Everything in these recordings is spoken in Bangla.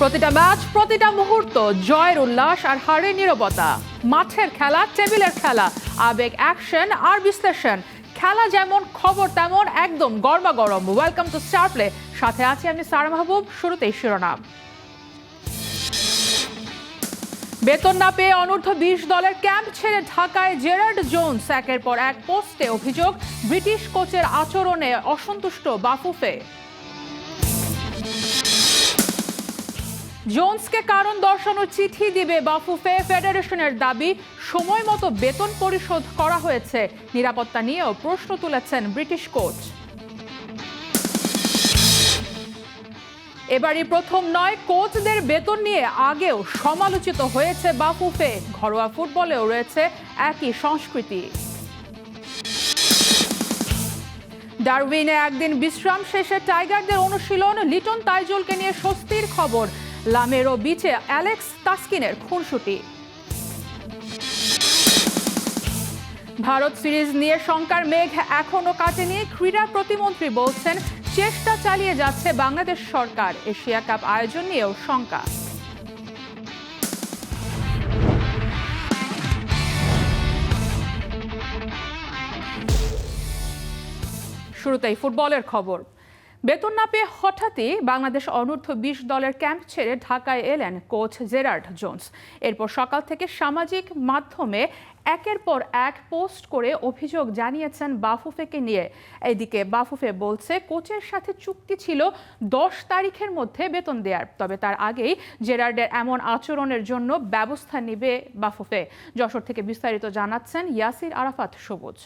প্রতিটা ম্যাচ, প্রতিটা মুহূর্ত জয়ের উল্লাস আর হারের নীরবতা। মাঠের খেলা, টেবিলের খেলা, আবেগ, অ্যাকশন আর বিশ্লেষণ। খেলা যেমন, খবর তেমন, একদম গরমাগরম। Welcome to Star Play. সাথে আছি আমি সারা মাহবুব। শুরুতেই শিরোনাম। বেতন না পেয়ে অনূর্ধ্ব 20 দলের ক্যাম্প ছেড়ে ঢাকায় জেরার্ড জোন্স। একের পর এক পোস্টে অভিযোগ, ব্রিটিশ কোচের আচরণে অসন্তুষ্ট বাফুফে। জোন্সকে কারণ দর্শানোর চিঠি দিবে বাফুফে। ফেডারেশনের দাবি, সময় মতো বেতন পরিশোধ করা হয়েছে। নিরাপত্তা নিয়েও প্রশ্ন তুলেছেন ব্রিটিশ কোচ। এবারই প্রথম নয়, কোচদের বেতন নিয়ে আগেও সমালোচিত হয়েছে বাফুফে। ঘরোয়া ফুটবলেও রয়েছে একই সংস্কৃতি। ডারউইনে একদিন বিশ্রাম শেষে টাইগারদের অনুশীলন। লিটন তাইজুলকে নিয়ে স্বস্তির খবর। লামেরো বিচে অ্যালেক্স তাসকিনের খুনসুটি। ভারত সিরিজ নিয়ে শঙ্কার মেঘ এখনো কাটেনি। ক্রীড়া প্রতিমন্ত্রী বলছেন, চেষ্টা চালিয়ে যাচ্ছে বাংলাদেশ সরকার। এশিয়া কাপ আয়োজন নিয়েও শঙ্কা। শুরুতেই ফুটবলের খবর। বেতন না পেয়ে হঠাৎই বাংলাদেশ অনূর্ধ্ব 20 দলের ক্যাম্প ছেড়ে ঢাকায় এলেন কোচ জেরার্ড জোন্স। এরপর সকাল থেকে সামাজিক মাধ্যমে একের পর এক পোস্ট করে অভিযোগ জানিয়েছেন বাফুফেকে নিয়ে। এদিকে বাফুফে বলছে, কোচের সাথে চুক্তি ছিল 10 তারিখের মধ্যে বেতন দেওয়ার। তবে তার আগেই জেরার্ডের এমন আচরণের জন্য ব্যবস্থা নেবে বাফুফে। যশোর থেকে বিস্তারিত জানাচ্ছেন ইয়াসির আরাফাত সবুজ।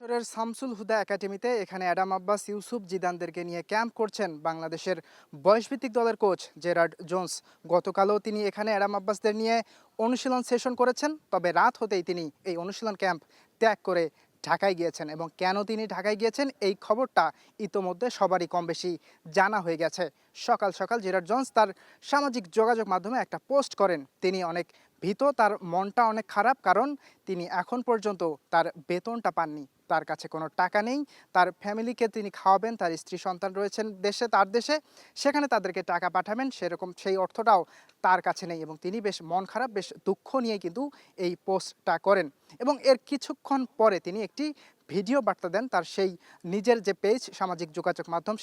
যশোরের শামসুল হুদা একাডেমিতে এখানে অ্যাডাম আব্বাস, ইউসুফ, জিদানদেরকে নিয়ে ক্যাম্প করছেন বাংলাদেশের বয়সভিত্তিক দলের কোচ জেরার্ড জোন্স। গতকালও তিনি এখানে অ্যাডাম আব্বাসদের নিয়ে অনুশীলন সেশন করেছেন। তবে রাত হতেই তিনি এই অনুশীলন ক্যাম্প ত্যাগ করে ঢাকায় গিয়েছেন। এবং কেন তিনি ঢাকায় গিয়েছেন এই খবরটা ইতোমধ্যে সবারই কম বেশি জানা হয়ে গেছে। সকাল সকাল জেরার্ড জোন্স তার সামাজিক যোগাযোগ মাধ্যমে একটা পোস্ট করেন। তিনি অনেক ভীত, তার মনটা অনেক খারাপ, কারণ তিনি এখন পর্যন্ত তার বেতনটা পাননি। তার কাছে কোনো টাকা নেই। তার ফ্যামিলিকে তিনি খাওয়াবেন, তার স্ত্রী সন্তান রয়েছেন দেশে, তার দেশে, সেখানে তাদেরকে টাকা পাঠাবেন, সেরকম সেই অর্থটাও তার কাছে নেই। এবং তিনি বেশ মন খারাপ, বেশ দুঃখ নিয়ে কিন্তু এই পোস্টটা করেন। এবং এর কিছুক্ষণ পরে তিনি একটি ভিডিও বার্তা দেন তার সেই নিজের যে পেজ, সামাজিক যোগাযোগ মাধ্যম,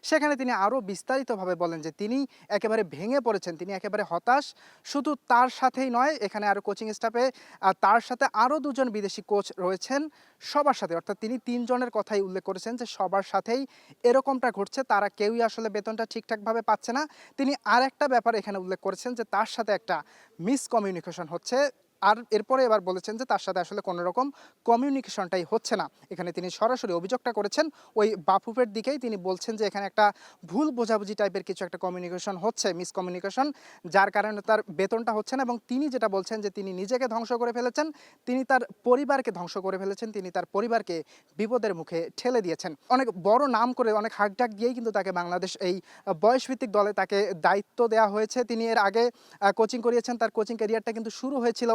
সেখানে তিনি আরও বিস্তারিতভাবে বলেন যে তিনি একেবারে ভেঙে পড়েছেন, তিনি একেবারে হতাশ। শুধু তার সাথেই নয়, এখানে আরও কোচিং স্টাফে তার সাথে আরও দুজন বিদেশি কোচ রয়েছেন, সবার সাথে, অর্থাৎ তিনি 3 জনের কথাই উল্লেখ করেছেন যে সবার সাথেই এরকমটা ঘটছে, তারা কেউই আসলে বেতনটা ঠিকঠাকভাবে পাচ্ছে না। তিনি আর একটা ব্যাপার এখানে উল্লেখ করেছেন যে তার সাথে একটা মিসকমিউনিকেশন হচ্ছে। আর এরপরে এবার বলেছেন যে তার সাথে আসলে কোনো রকম কমিউনিকেশনটাই হচ্ছে না। এখানে তিনি সরাসরি অভিযোগটা করেছেন ওই বাফুফের দিকেই। তিনি বলছেন যে এখানে একটা ভুল বোঝাবুঝি টাইপের কিছু একটা কমিউনিকেশন হচ্ছে, মিসকমিউনিকেশন, যার কারণে তার বেতনটা হচ্ছে না। এবং তিনি যেটা বলছেন যে তিনি নিজেকে ধ্বংস করে ফেলেছেন, তিনি তার পরিবারকে ধ্বংস করে ফেলেছেন, তিনি তার পরিবারকে বিপদের মুখে ঠেলে দিয়েছেন। অনেক বড় নাম করে, অনেক হাকডাক দিয়েই কিন্তু তাকে বাংলাদেশ এই বয়সভিত্তিক দলে তাকে দায়িত্ব দেওয়া হয়েছে। তিনি এর আগে কোচিং করিয়েছেন, তার কোচিং ক্যারিয়ারটা কিন্তু শুরু হয়েছিল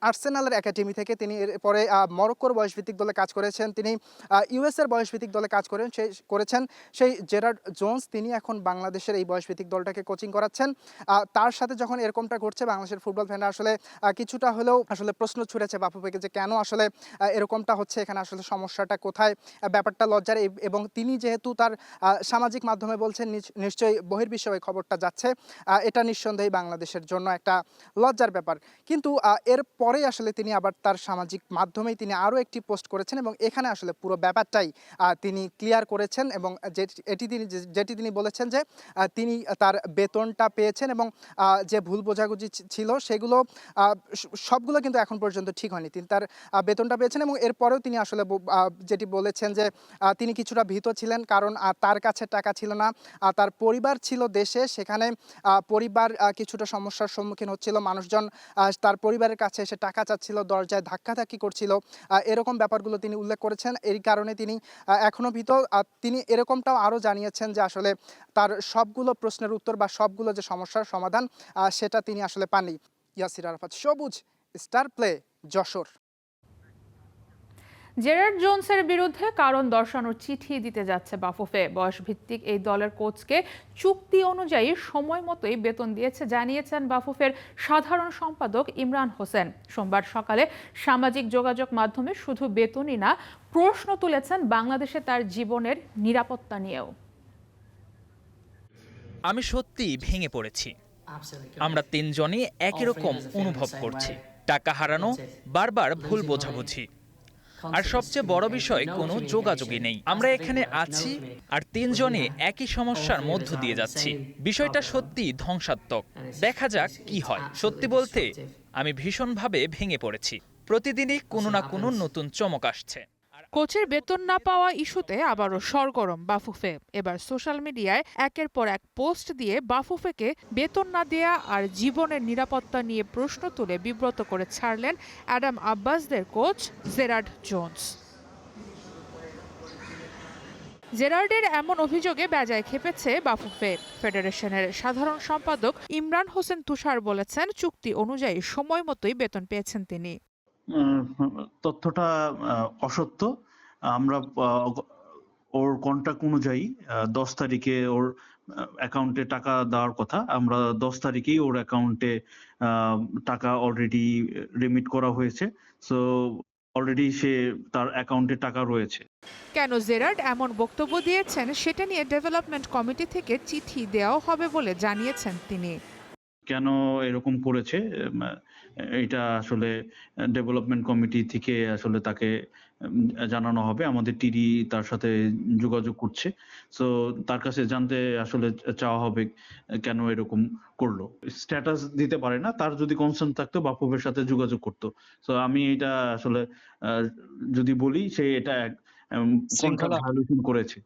আর্সেনালের একাডেমি থেকে। তিনি এরপরে মরক্কোর বয়সভিত্তিক দলে কাজ করেছেন, তিনি ইউএসের বয়সভিত্তিক দলে কাজ করেছেন। সেই জেরার্ড জোন্স তিনি এখন বাংলাদেশের এই বয়সভিত্তিক দলটাকে কোচিং করাচ্ছেন। তার সাথে যখন এরকমটা ঘটছে, বাংলাদেশের ফুটবল ফ্যানরা আসলে কিছুটা হলেও আসলে প্রশ্ন ছুড়েছে বাফুফেকে যে কেন আসলে এরকমটা হচ্ছে, এখানে আসলে সমস্যাটা কোথায়, ব্যাপারটা লজ্জার। এবং তিনি যেহেতু তার সামাজিক মাধ্যমে বলছেন, নিশ্চয়ই বহির্বিশ্বে ওই খবরটা যাচ্ছে, এটা নিঃসন্দেহে বাংলাদেশের জন্য একটা লজ্জার ব্যাপার। কিন্তু এরপরেই আসলে তিনি আবার তার সামাজিক মাধ্যমেই তিনি আরও একটি পোস্ট করেছেন এবং এখানে আসলে পুরো ব্যাপারটাই তিনি ক্লিয়ার করেছেন। এবং যেটি তিনি বলেছেন যে তিনি তার বেতনটা পেয়েছেন এবং যে ভুল বোঝাবুঝি ছিল সেগুলো সবগুলো কিন্তু এখন পর্যন্ত ঠিক হয়নি। তিনি তার বেতনটা পেয়েছেন এবং এরপরেও তিনি আসলে যেটি বলেছেন যে তিনি কিছুটা ভীত ছিলেন, কারণ তার কাছে টাকা ছিল না, তার পরিবার ছিল দেশে, সেখানে পরিবার কিছুটা সমস্যার সম্মুখীন হচ্ছিল। মানুষজন তার পরিবারের কাছে এসে টাকা চাচ্ছিল, দরজায় ধাক্কাধাক্কি করছিল, এরকম ব্যাপারগুলো তিনি উল্লেখ করেছেন। এই কারণে তিনি এখনও ভীত। তিনি এরকমটাও আরও জানিয়েছেন যে আসলে তার সবগুলো প্রশ্নের উত্তর বা সবগুলো যে সমস্যার সমাধান সেটা তিনি আসলে পাননি। ইয়াসির আরাফাত সবুজ, স্টার প্লে, যশোর। জেরার্ড জোনসের বিরুদ্ধে কারণ দর্শানোর চিঠি দিতে যাচ্ছে বাফুফে। বয়সভিত্তিক এই দলের কোচকে চুক্তি অনুযায়ী সময় মতোই বেতন দিয়েছে জানিয়েছেন বাফুফের সাধারণ সম্পাদক ইমরান হোসেন। সোমবার সকালে সামাজিক যোগাযোগ মাধ্যমে শুধু বেতনই না, প্রশ্ন তুলেছেন বাংলাদেশে তার জীবনের নিরাপত্তা নিয়েও। আমি সত্যিই ভেঙে পড়েছি। আমরা তিনজনই একই রকম অনুভব করছি। টাকা হারানো, বারবার ভুল বোঝাবুঝি, আর সবচেয়ে বড় বিষয় কোনো যোগাযোগই নেই। আমরা এখানে আছি আর তিনজনই একই সমস্যার মধ্য দিয়ে যাচ্ছি। বিষয়টা সত্যি ধ্বংসাত্মক। দেখা যাক কি হয়। সত্যি বলতে আমি ভীষণভাবে ভেঙে পড়েছি। প্রতিদিনই কোনো না কোনো নতুন চমক আসছে। কোচের বেতন না পাওয়া ইস্যুতে আবারও সরগরম বাফুফে। এবার সোশ্যাল মিডিয়ায় একের পর এক পোস্ট দিয়ে বাফুফেকে বেতন না দেয়া আর জীবনের নিরাপত্তা নিয়ে প্রশ্ন তুলে বিব্রত করে ছাড়লেন অ্যাডাম আব্বাসদের কোচ জেরার্ড জোন্স। জেরার্ডের এমন অভিযোগে বেজায় খেপেছে বাফুফে। ফেডারেশনের সাধারণ সম্পাদক ইমরান হোসেন তুষার বলেছেন, চুক্তি অনুযায়ী সময় মতোই বেতন পেয়েছেন তিনি। তথ্যটা অসত্য। আমরা ওর কন্ট্রাক্ট অনুযায়ী 10 তারিখে ওর অ্যাকাউন্টে টাকা দেওয়ার কথা। আমরা 10 তারিখেই ওর অ্যাকাউন্টে টাকা অলরেডি রিমিট করা হয়েছে। সো অলরেডি তার অ্যাকাউন্টে টাকা রয়েছে। কেন জেরার্ড এমন বক্তব্য দিয়েছেন সেটা নিয়ে ডেভেলপমেন্ট কমিটি থেকে চিঠি দেওয়া হবে বলে জানিয়েছেন তিনি। কেন এরকম করেছে এটা আসলে ডেভেলপমেন্ট কমিটি থেকে আসলে তাকে জানানো হবে। আমাদের টিডি তার সাথে যোগাযোগ করছে। সো তার কাছে জানতে আসলে চাওয়া হবে কেন এরকম করলো। স্ট্যাটাস দিতে পারে না। তার যদি কনসার্ন থাকতো বাফুফের সাথে যোগাযোগ করতো। সো আমি এটা আসলে যদি বলি সে এটা কন্ট্রাক্ট ভায়োলেশন করেছে।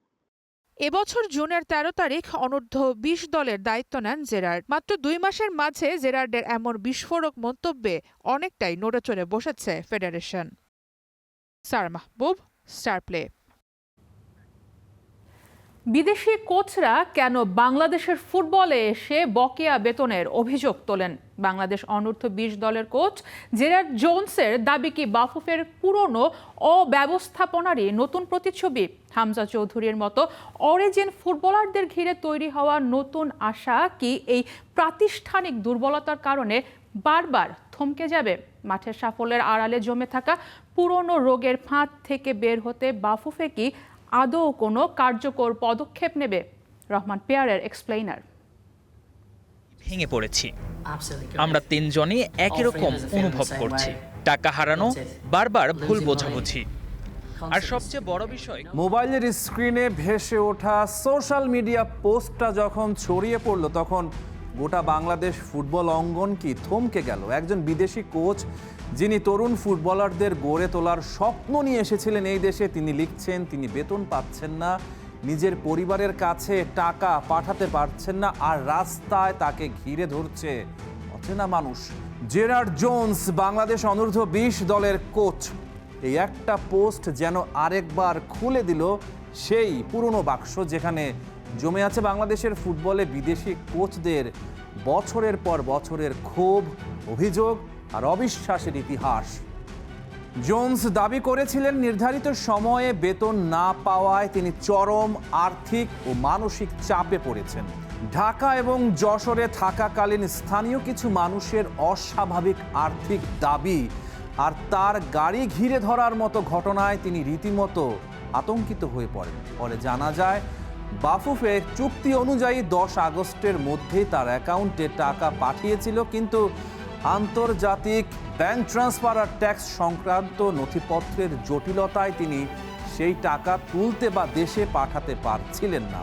এবছর জুনের 13 তারিখ অনূর্ধ্ব 20 দলের দায়িত্ব নেন জেরার্ড। মাত্র 2 মাসের মাঝে জেরার্ডের এমন বিস্ফোরক মন্তব্যে অনেকটাই নড়েচড়ে বসেছে ফেডারেশন। সারা মাহবুব, স্টার প্লে। বিদেশি কোচরা কেন বাংলাদেশের ফুটবলে এসে বকেয়া বেতনের অভিযোগ তোলেন? বাংলাদেশ অনূর্ধ্ব 20 দলের কোচ জেরার্ড জোনসের দাবি কি বাফুফের পুরনো অব্যবস্থাপনারই নতুন প্রতিচ্ছবি? হামজা চৌধুরীর মতো অরিজিন ফুটবলারদের ঘিরে তৈরি হওয়া নতুন আশা কি এই প্রাতিষ্ঠানিক দুর্বলতার কারণে বারবার থমকে যাবে? মাঠের সাফল্যের আড়ালে জমে থাকা পুরনো রোগের ফাঁদ থেকে বের হতে বাফুফে কি আদৌ কোনো কার্যকর পদক্ষেপ নেবে? রহমান পেয়ারের এক্সপ্লেইনার। ভেঙে পড়েছি। আমরা তিনজনই একই রকম অনুভব করছি। টাকা হারানো, বারবার ভুল বোঝাবুঝি, আর সবচেয়ে বড় বিষয় মোবাইলের স্ক্রিনে ভেসে ওঠা সোশ্যাল মিডিয়া পোস্টটা যখন ছড়িয়ে পড়লো তখন গোটা বাংলাদেশ ফুটবল অঙ্গন কি থমকে গেল। একজন বিদেশি কোচ যিনি তরুণ ফুটবলারদের গড়ে তোলার স্বপ্ন নিয়ে এসেছিলেন এই দেশে, তিনি লিখছেন তিনি বেতন পাচ্ছেন না, নিজের পরিবারের কাছে টাকা পাঠাতে পারছেন না, আর রাস্তায় তাকে ঘিরে ধরছে অচেনা মানুষ। জেরার্ড জোন্স বাংলাদেশ অনূর্ধ্ব 20 দলের কোচ। এই একটা পোস্ট যেন আরেকবার খুলে দিল সেই পুরনো বাক্স যেখানে জমে আছে বাংলাদেশের ফুটবলে বিদেশি কোচদের বছরের পর বছরের ক্ষোভ, অভিযোগ আর অবিশ্বাসের ইতিহাস। জোন্স দাবি করেছিলেন নির্ধারিত সময়ে বেতন না পাওয়ায় তিনি চরম আর্থিক ও মানসিক চাপে পড়েছেন। ঢাকা এবং যশোরে থাকাকালীন স্থানীয় কিছু মানুষের অস্বাভাবিক আর্থিক দাবি আর তার গাড়ি ঘিরে ধরার মতো ঘটনায় তিনি রীতিমতো আতঙ্কিত হয়ে পড়েন। পরে জানা যায় বাফুফে চুক্তি অনুযায়ী 10 আগস্টের মধ্যেই তার অ্যাকাউন্টে টাকা পাঠিয়েছিল, কিন্তু আন্তর্জাতিক ব্যাংক ট্রান্সফার আর ট্যাক্স সংক্রান্ত নথিপত্রের জটিলতায় তিনি সেই টাকা তুলতে বা দেশে পাঠাতে পারছিলেন না।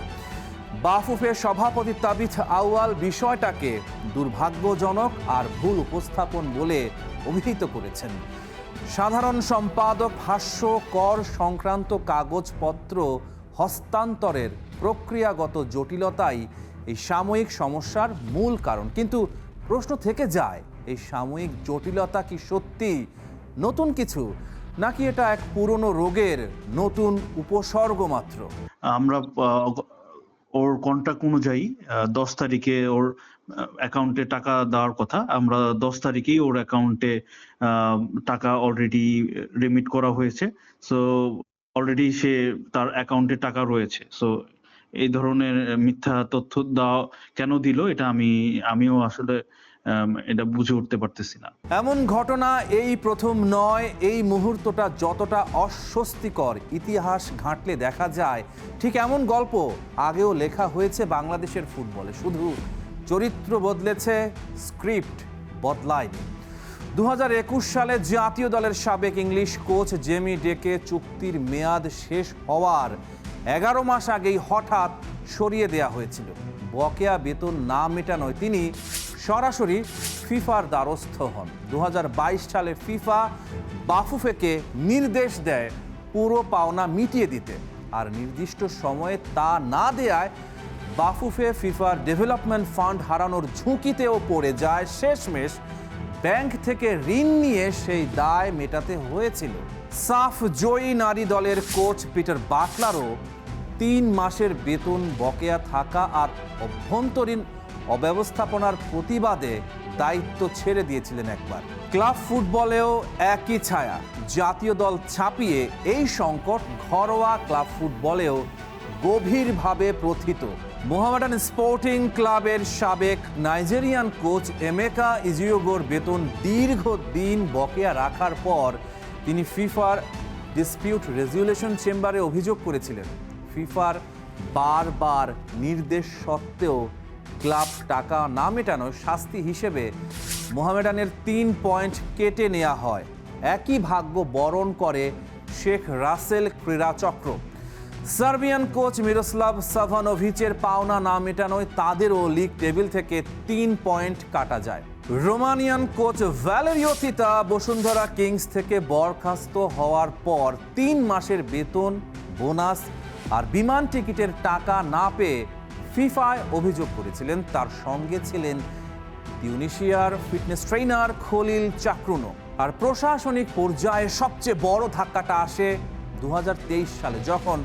বাফুফের সভাপতি তাবিথ আউয়াল বিষয়টাকে দুর্ভাগ্যজনক আর ভুল উপস্থাপন বলে অভিহিত করেছেন। সাধারণ সম্পাদক ভাষ্য, কর সংক্রান্ত কাগজপত্র হস্তান্তরের প্রক্রিয়াগত জটিলতাই এই সাময়িক সমস্যার মূল কারণ। কিন্তু প্রশ্ন থেকে যায়, এই সাময়িক জটিলতা কি সত্যি নতুন কিছু, নাকি এটা এক পুরনো রোগের নতুন উপসর্গ মাত্র? আমরা ওর কন্ট্রাক্ট অনুযায়ী 10 তারিখে ওর অ্যাকাউন্টে টাকা দেওয়ার কথা। আমরা 10 তারিখেই ওর অ্যাকাউন্টে টাকা অলরেডি রিমিট করা হয়েছে। সো অলরেডি সে তার অ্যাকাউন্টে টাকা রয়েছে। সো এই ধরনের মিথ্যা তথ্য দেওয়া কেন দিল এটা আমিও আসলে এটা বুঝে উঠতে পারতেছি না। এমন ঘটনা এই প্রথম নয়। এই মুহূর্তটা যতটা অস্বস্তিকর, ইতিহাস ঘাঁটলে দেখা যায় ঠিক এমন গল্প আগেও লেখা হয়েছে বাংলাদেশের ফুটবলে। শুধু চরিত্র বদলেছে, স্ক্রিপ্ট বদলায়নি। 2021 সালে জাতীয় দলের সাবেক ইংলিশ কোচ জেমি ডেকে চুক্তির মেয়াদ শেষ হওয়ার 11 মাস আগেই হঠাৎ সরিয়ে দেয়া হয়েছিল। বকেয়া বেতন না মেটানোয় তিনি সরাসরি ফিফার দ্বারস্থ হন। 2022 সালে ফিফা বাফুফেকে নির্দেশ দেয় পুরো পাওনা মিটিয়ে দিতে, আর নির্দিষ্ট সময়ে তা না দেয়ায় বাফুফে ফিফার ডেভেলপমেন্ট ফান্ড হারানোর ঝুঁকিতেও পড়ে যায়। শেষমেশ ব্যাংক থেকে ঋণ নিয়ে সেই দায় মেটাতে হয়েছিল। সাফ জয়ী নারী দলের কোচ পিটার বাটলারও 3 মাসের বেতন বকেয়া থাকা আর অভ্যন্তরীণ অব্যবস্থাপনার প্রতিবাদে দায়িত্ব ছেড়ে দিয়েছিলেন একবার। ক্লাব ফুটবলেও একই ছায়া। জাতীয় দল ছাপিয়ে এই সংকট ঘরোয়া ক্লাব ফুটবলেও গভীরভাবে প্রথিত। মোহামেডান স্পোর্টিং ক্লাবের সাবেক নাইজেরিয়ান কোচ এমেকা ইজিওগোর বেতন দীর্ঘদিন বকেয়া রাখার পর তিনি ফিফার ডিসপিউট রেজুলেশন চেম্বারে অভিযোগ করেছিলেন। ফিফার বারবার নির্দেশ সত্ত্বেও ক্লাব টাকা না মেটানোর শাস্তি হিসেবে মোহামেডানের 3 পয়েন্ট কেটে নেওয়া হয়। একই ভাগ্য বরণ করে Sheikh Russel Krira Chakra. Serbian coach Miroslav সাভানোভিচের পাওনা না মেটানোয় তাদেরও লিগ টেবিল থেকে 3 পয়েন্ট কাটা যায়। রোমানিয়ান কোচ ভ্যালেরিও তিতা বসুন্ধরা কিংস থেকে বরখাস্ত হওয়ার পর 3 মাসের বেতন, বোনাস আর বিমান টিকিটের টাকা না পেয়ে ফিফায় অভিযোগ করেছিলেন। তার সঙ্গে ছিলেন তিউনিশিয়ার ফিটনেস ট্রেনার খলিল চাকরুনো। আর প্রশাসনিক পর্যায়ে সবচেয়ে বড় ধাক্কাটা আসে 2023 সালে, যখন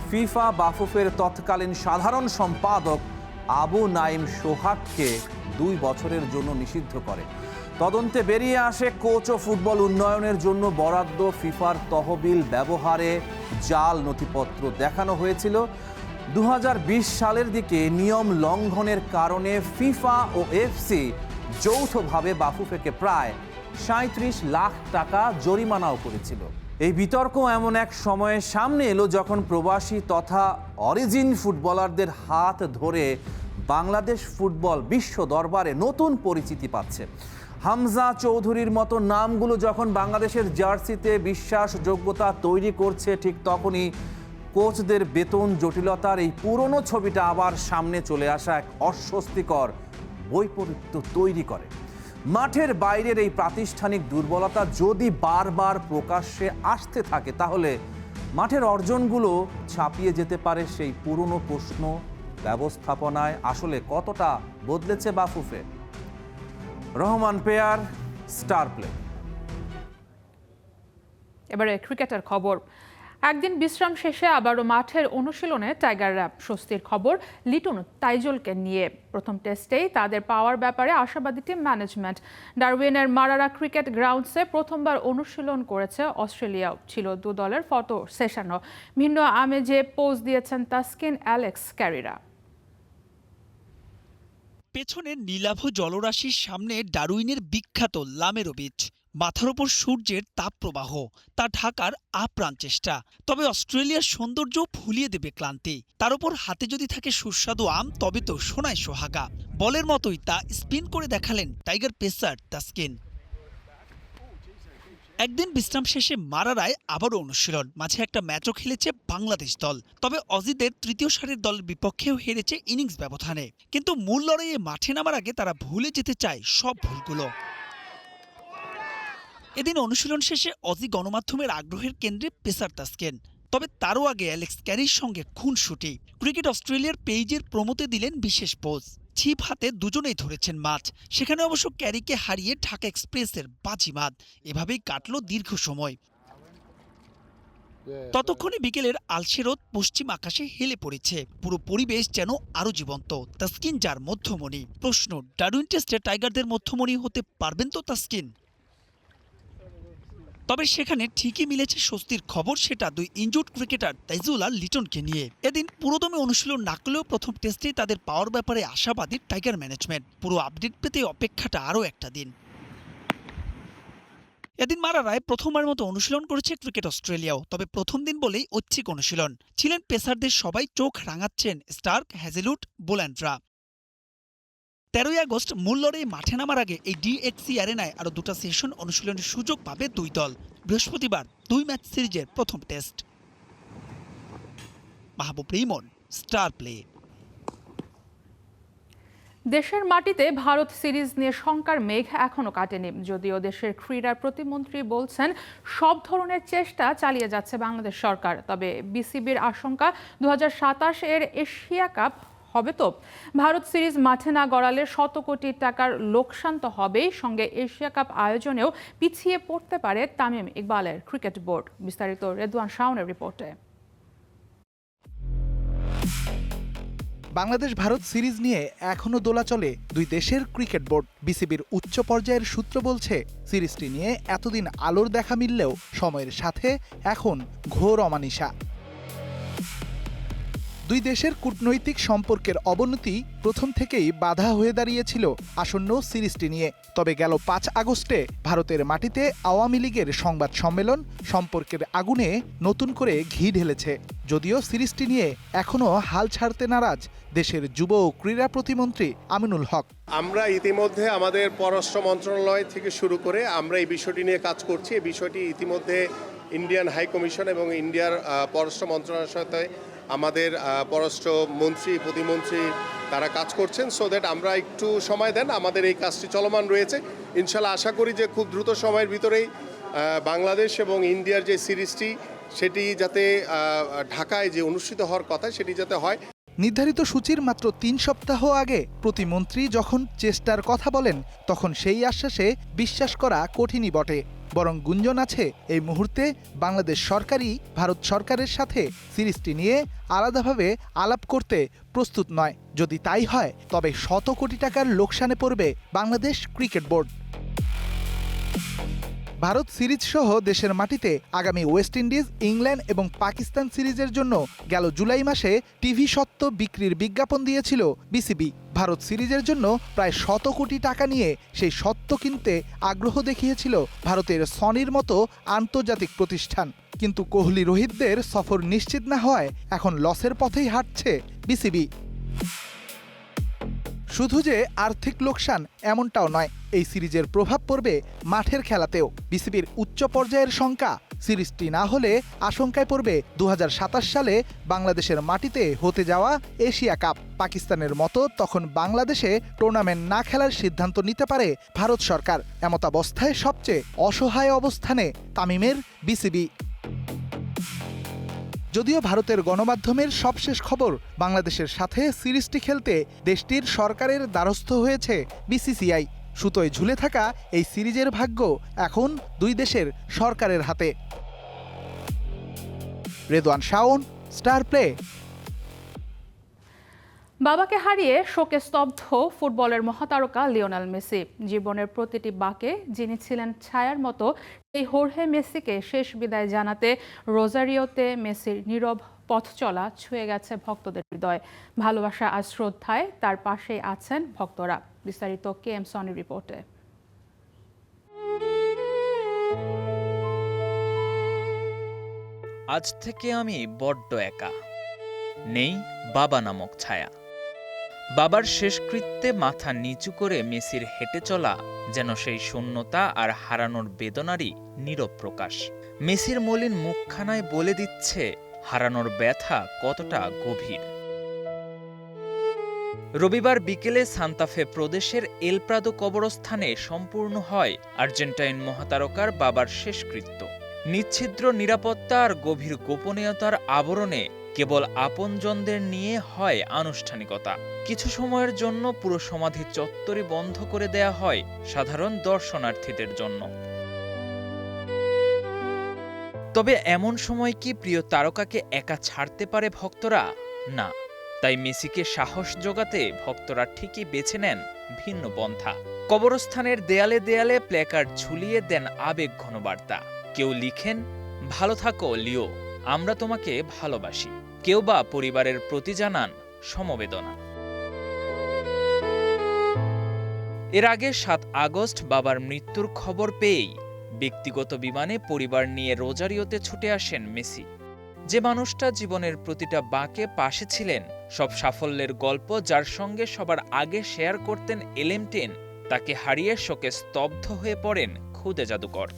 ফিফা বাফুফের তৎকালীন সাধারণ সম্পাদক আবু নাইম সোহাগকে 2 বছরের জন্য নিষিদ্ধ করে। তদন্তে বেরিয়ে আসে কোচ ও ফুটবল উন্নয়নের জন্য বরাদ্দ ফিফার তহবিল ব্যবহারে জাল নথিপত্র দেখানো হয়েছিল। 2020 সালের দিকে নিয়ম লঙ্ঘনের কারণে ফিফা ও এফসি যৌথভাবে বাফুফেকে প্রায় 37 লাখ টাকা জরিমানাও করেছিল। এই বিতর্ক এমন এক সময়ে সামনে এলো যখন প্রবাসী তথা অরিজিন ফুটবলারদের হাত ধরে বাংলাদেশ ফুটবল বিশ্ব দরবারে নতুন পরিচিতি পাচ্ছে। হামজা চৌধুরীর মতো নামগুলো যখন বাংলাদেশের জার্সিতে বিশ্বাসযোগ্যতা তৈরি করছে, ঠিক তখনই কোচদের বেতন জটিলতার এই পুরনো ছবিটা আবার সামনে চলে আসা এক অস্বস্তিকর বৈপরীত্য তৈরি করে। মাঠের বাইরের এই প্রাতিষ্ঠানিক দুর্বলতা যদি বারবার প্রকাশ্যে আসতে থাকে, তাহলে মাঠের অর্জনগুলো ছাপিয়ে যেতে পারে সেই পুরনো প্রশ্ন, ব্যবস্থাপনায় আসলে কতটা বদলেছে Bafufe. Rahman pair, star play. এবারে ক্রিকেটের খবর। একদিন বিশ্রাম শেষে আবারও মাঠের অনুশীলনে টাইগাররা। স্বস্তির খবর লিটন তাইজুলকে নিয়ে। প্রথম টেস্টেই তাদের পাওয়ার ব্যাপারে আশাবাদী টিম ম্যানেজমেন্ট। ডারউইনের মারারা ক্রিকেট গ্রাউন্ডসে প্রথমবার অনুশীলন করেছে অস্ট্রেলিয়াও। ছিল 2 দলের ফটো সেশনও। ভিন্ন আমেজে পোজ দিয়েছেন তাসকিন, অ্যালেক্স ক্যারিরা। পেছনের নীলাভ জলরাশির সামনে ডারউইনের বিখ্যাত লামেরো বিচ। মাথার ওপর সূর্যের তাপপ্রবাহ, তা ঢাকার আপ্রাণ চেষ্টা। তবে অস্ট্রেলিয়ার সৌন্দর্য ভুলিয়ে দেবে ক্লান্তি। তার উপর হাতে যদি থাকে সুস্বাদু আম, তবে তো সোনায় সোহাগা। বলের মতোই তা স্পিন করে দেখালেন টাইগার পেসার তাসকিন। একদিন বিশ্রাম শেষে মারারায় আবারও অনুশীলন। মাঝে একটা ম্যাচও খেলেছে বাংলাদেশ দল। তবে অজিদের তৃতীয় সারির দলের বিপক্ষেও হেরেছে ইনিংস ব্যবধানে। কিন্তু মূল লড়াইয়ে মাঠে নামার আগে তারা ভুলে যেতে চায় সব ভুলগুলো। এদিন অনুশীলন শেষে অজি গণমাধ্যমের আগ্রহের কেন্দ্রে পেসার তাসকিন। তবে তারও আগে অ্যালেক্স ক্যারির সঙ্গে খুনসুটি। ক্রিকেট অস্ট্রেলিয়ার পেজের প্রমোতে দিলেন বিশেষ পোজ। ছিপ হাতে দুজনেই ধরেছেন মাছ। সেখানে অবশ্য ক্যারিকে হারিয়ে ঢাকা এক্সপ্রেসের বাজিমাত। এভাবেই কাটল দীর্ঘ সময়। ততক্ষণে বিকেলের আলসে রোদ পশ্চিম আকাশে হেলে পড়েছে, পুরো পরিবেশ যেন আরো জীবন্ত। তাসকিন যার মধ্যমণি। প্রশ্ন, ডারউইন টেস্টে টাইগারদের মধ্যমণি হতে পারবেন তো তাসকিন? তবে সেখানে ঠিকই মিলেছে স্বস্তির খবর, সেটা দুই ইনজুর্ড ক্রিকেটার তাইজুল আর লিটনকে নিয়ে। এদিন পুরোদমে অনুশীলন না করলেও প্রথম টেস্টেই তাদের পাওয়ার ব্যাপারে আশাবাদী টাইগার ম্যানেজমেন্ট। পুরো আপডেট পেতে অপেক্ষাটা আরও একটা দিন। এদিন মারারায় প্রথমবার মতো অনুশীলন করেছে ক্রিকেট অস্ট্রেলিয়াও। তবে প্রথম দিন বলেই ঐচ্ছিক অনুশীলন ছিলেন পেসারদের সবাই, চোখ রাঙাচ্ছেন স্টার্ক, হ্যাজেলউড, বোল্যান্ডরা। 13ই আগস্ট মূল লড়াইয়ে মাঠে নামার আগে এই ডিএক্সি অ্যারেনায় আরও দুটো সেশন অনুশীলনের সুযোগ পাবে দুই দল। বৃহস্পতিবার 2 ম্যাচ সিরিজের প্রথম টেস্ট। মাহবুব রিমন, স্টার প্লে। দেশের মাটিতে ভারত সিরিজ নিয়ে শঙ্কার মেঘ এখনো কাটেনি। যদিও দেশের ক্রীড়া প্রতিমন্ত্রী বলছেন সব ধরনের চেষ্টা চালিয়ে যাচ্ছে বাংলাদেশ সরকার। তবে বিসিবির আশঙ্কা 2027 এর এশিয়া কাপ হবে তো। ভারত সিরিজ মাঠে না গড়ালে শত কোটি টাকার লোকসান তো হবেই, সঙ্গে এশিয়া কাপ আয়োজনেও পিছিয়ে পড়তে পারে তামিম ইকবালের ক্রিকেট বোর্ড। বিস্তারিত রেদওয়ান শাওনের রিপোর্টে। বাংলাদেশ ভারত সিরিজ নিয়ে এখনো দোলাচলে দুই দেশের ক্রিকেট বোর্ড। বিসিবির উচ্চ পর্যায়ের সূত্র বলছে, সিরিজটি নিয়ে এতদিন আলোর দেখা মিললেও সময়ের সাথে এখন ঘোর অমানিশা। দুই দেশের কূটনৈতিক সম্পর্কের অবনতি প্রথম থেকেই বাধা হয়ে দাঁড়িয়েছিল আসন্ন সিরিজটি নিয়ে। তবে গেল 5 আগস্টে ভারতের মাটিতে আওয়ামী লীগের সংবাদ সম্মেলন সম্পর্কের আগুনে নতুন করে ঘি ঢেলেছে। যদিও সিরিজটি নিয়ে এখনও হাল ছাড়তে নারাজ দেশের যুব ও ক্রীড়া প্রতিমন্ত্রী আমিনুল হক। আমরা ইতিমধ্যে আমাদের পররাষ্ট্র মন্ত্রণালয় থেকে শুরু করে আমরা এই বিষয়টি নিয়ে কাজ করছি। এই বিষয়টি ইতিমধ্যে ইন্ডিয়ান হাই কমিশন এবং ইন্ডিয়ার পররাষ্ট্র মন্ত্রণালয়ের সাথে আমাদের পররাষ্ট্র মন্ত্রী প্রতিমন্ত্রী তারা কাজ করছেন। সো দ্যাট আমরা একটু সময় দেন, আমাদের এই কাজটি চলমান রয়েছে। ইনশাল্লাহ আশা করি যে খুব দ্রুত সময়ের ভিতরেই বাংলাদেশ এবং ইন্ডিয়ার যে সিরিজটি সেটি যাতে ঢাকায় যে অনুষ্ঠিত হওয়ার কথা সেটি যাতে হয়। নির্ধারিত সূচির মাত্র 3 সপ্তাহ আগে প্রতিমন্ত্রী যখন চেষ্টার কথা বলেন, তখন সেই আশ্বাসে বিশ্বাস করা কঠিনই বটে। বরং গুঞ্জন আছে এই মুহূর্তে বাংলাদেশ সরকারই ভারত সরকারের সাথে সিরিজটি নিয়ে আলাদাভাবে আলাপ করতে প্রস্তুত নয়। যদি তাই হয় তবে শত কোটি টাকার লোকসানে পড়বে Bangladesh cricket board. Bharat series সহ দেশের মাটিতে আগামী ওয়েস্ট ইন্ডিজ, ইংল্যান্ড এবং পাকিস্তান সিরিজের জন্য গেল জুলাই মাসে টিভি স্বত্ব বিক্রির বিজ্ঞাপন দিয়েছিল বিসিবি। ভারত সিরিজের জন্য প্রায় 100 কোটি টাকা নিয়ে সেই স্বত্ব কিনতে আগ্রহ দেখিয়েছিল ভারতের সনির মতো আন্তর্জাতিক প্রতিষ্ঠান। কিন্তু কোহলি রোহিতদের সফর নিশ্চিত না হওয়ায় এখন লসের পথেই হাঁটছে বিসিবি। শুধু যে আর্থিক লোকসান এমনটাও নয়, এই সিরিজের প্রভাব পড়বে মাঠের খেলাতেও। বিসিবির উচ্চ পর্যায়ের শঙ্কা, সিরিজটি না হলে আশঙ্কায় পড়বে 2027 সালে বাংলাদেশের মাটিতে হতে যাওয়া এশিয়া কাপ। পাকিস্তানের মতো তখন বাংলাদেশে টুর্নামেন্ট না খেলার সিদ্ধান্ত নিতে পারে ভারত সরকার। এমতাবস্থায় সবচেয়ে অসহায় অবস্থানে তামিমের বিসিবি। যদিও ভারতের গণমাধ্যমের সবশেষ খবর, বাংলাদেশের সাথে সিরিজটি খেলতে দেশটির সরকারের দ্বারস্থ হয়েছে বিসিসিআই। সুতোয় ঝুলে থাকা এই সিরিজের ভাগ্য এখন দুই দেশের সরকারের হাতে। Redwan Shaon, star play. বাবাকে হারিয়ে শোকে স্তব্ধ ফুটবলের মহাতারকা লিওনেল মেসি। জীবনের প্রতিটি বাঁকে যিনি ছিলেন ছায়ার মতো, এই হোর্হে মেসিকে শেষ বিদায় জানাতে রোজারিওতে মেসির নীরব পথ চলা ছুঁয়ে গেছে ভক্তদের হৃদয়। ভালোবাসা আর শ্রদ্ধায় তার পাশেই আছেন ভক্তরা। বিস্তারিত KM সনির রিপোর্টে। আজ থেকে আমি বড্ড একা, নেই বাবা নামক ছায়া। বাবার শেষকৃত্যে মাথা নিচু করে মেসির হেঁটে চলা যেন সেই শূন্যতা আর হারানোর বেদনারই নীরব প্রকাশ। মেসির মলিন মুখখানায় বলে দিচ্ছে হারানোর ব্যথা কতটা গভীর। রবিবার বিকেলে সান্তাফে প্রদেশের এল প্রাদো কবরস্থানে সম্পূর্ণ হয় আর্জেন্টাইন মহাতারকার বাবার শেষকৃত্য। নিচ্ছিদ্র নিরাপত্তা আর গভীর গোপনীয়তার আবরণে কেবল আপনজনদের নিয়ে হয় আনুষ্ঠানিকতা। কিছু সময়ের জন্য পুরো সমাধি চত্বরই বন্ধ করে দেয়া হয় সাধারণ দর্শনার্থীদের জন্য। তবে এমন সময় কি প্রিয় তারকাকে একা ছাড়তে পারে ভক্তরা? না। তাই মেসিকে সাহস জোগাতে ভক্তরা ঠিকই বেছে নেন ভিন্ন পন্থা। কবরস্থানের দেয়ালে দেয়ালে প্ল্যাকার্ড ঝুলিয়ে দেন আবেগঘন বার্তা। কেউ লিখেন, ভালো থাকো লিও, আমরা তোমাকে ভালোবাসি। কেউ বা পরিবারের প্রতি জানান সমবেদনা। এর আগে ৭ আগস্ট বাবার মৃত্যুর খবর পেয়েই ব্যক্তিগত বিমানে পরিবার নিয়ে রোজারিওতে ছুটে আসেন মেসি। যে মানুষটা জীবনের প্রতিটা বাঁকে পাশে ছিলেন, সব সাফল্যের গল্প যার সঙ্গে সবার আগে শেয়ার করতেন এলেমটেন, তাকে হারিয়ে শোকে স্তব্ধ হয়ে পড়েন খুদে জাদুকর।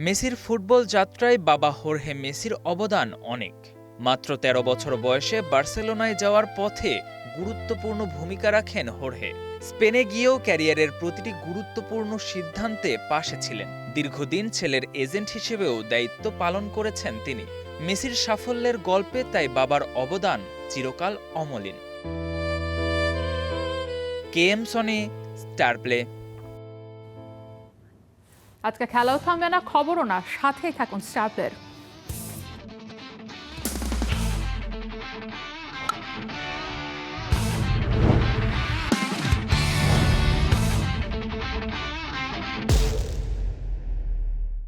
মেসির ফুটবল যাত্রায় বাবা হোর্হে মেসির অবদান অনেক। মাত্র ১৩ বছর বয়সে বার্সেলোনায় যাওয়ার পথে গুরুত্বপূর্ণ ভূমিকা রাখেন হোর্হে। স্পেনে গিয়েও ক্যারিয়ারের প্রতিটি গুরুত্বপূর্ণ সিদ্ধান্তে পাশে ছিলেন। দীর্ঘদিন ছেলের এজেন্ট হিসেবেও দায়িত্ব পালন করেছেন তিনি। মেসির সাফল্যের গল্পে তাই বাবার অবদান চিরকাল অমলিন। KM Sony, star play. আজকে খেলাও থামবে না, খবরও না, সাথেই থাকুন স্টার প্লের।